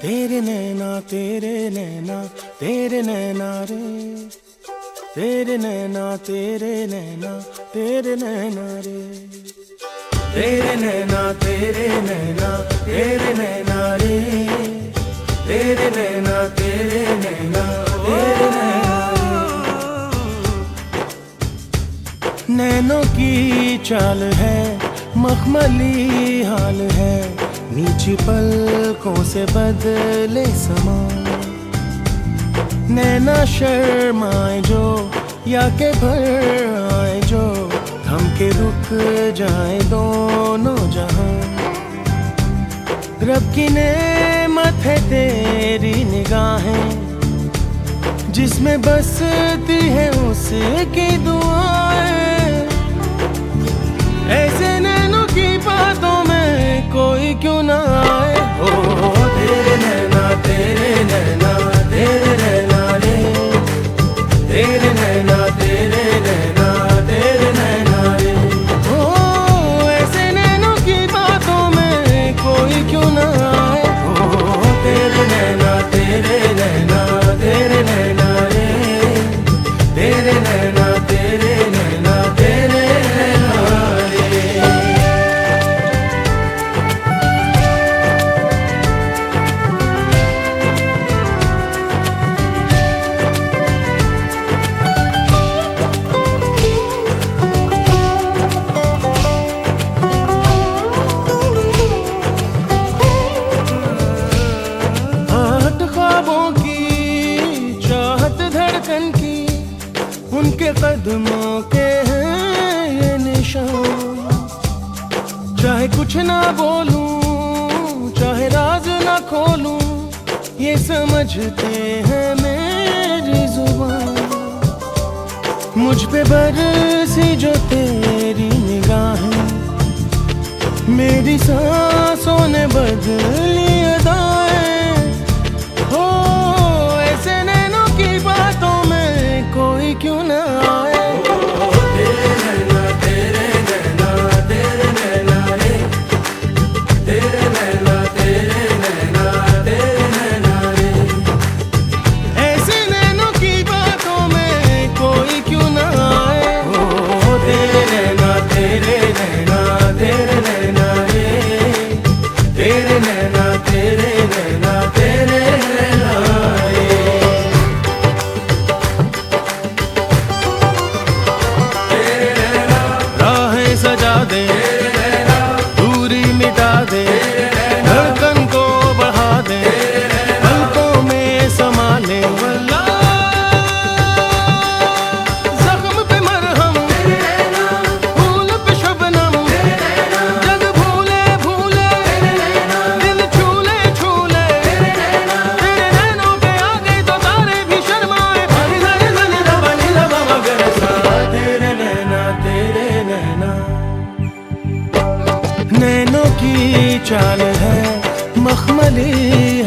तेरे नैना तेरे नैना तेरे नैना रे, तेरे नैना तेरे नैना तेरे नैना रे, तेरे नैना तेरे नैना तेरे नैना रे, तेरे नैना तेरे नैना तेरे नैना रे। नैनों की चाल है, मखमली हाल है, नीची पलकों से बदले समा। नैना शर्माए जो या के भर आए जो, थम के रुक जाए दोनों जहां। रब की नेमत है तेरी निगाहें, जिसमें बसती है उसकी दुआएं। ऐसे नैनों की बातों में कोई क्यों ना आए। ओ तेरे नैना तेरे नैना तेरे नैना रे, तेरे नैना तेरे नैना तेरे नैना रे। ओ ऐसे नैनों की बातों में कोई क्यों ना आए। ओ तेरे नैना तेरे नैना तेरे नैना रे, तेरे नैना तेरे नैना तेरे नैना रे। ख्वाबों की चाहत धड़कन की, उनके कदमों के हैं ये निशान। चाहे कुछ ना बोलूं, चाहे राज ना खोलूं, ये समझते हैं मेरी जुबान। मुझ पे बरसी जो तेरी निगाहें, मेरी सांसों ने बदली अदाएं। हो ऐसे नैनों की बातों में कोई क्यों ना आए। तेरे नैना तेरे नैना तेरे नैना रे, तेरे नैना तेरे नैना तेरे नैना रे। ऐसे नैनों की बातों में कोई क्यों ना आए। ओ तेरे नैना तेरे नैना तेरे नैना रे, तेरे नैना तेरे नैना तेरे नैना रे। राहें सजा दे, दूरी मिटा दे, धड़कन को बढ़ा दे, पलकों में समा ले। जख्म पे मरहम, फूल पे शबनम, जग भूले भूले, दिल छूले छूले। तेरे नैनों पे आ गए तो तारे भी शर्माए। तेरे नैना तेरे नैना। नैनों की चाल है, मखमली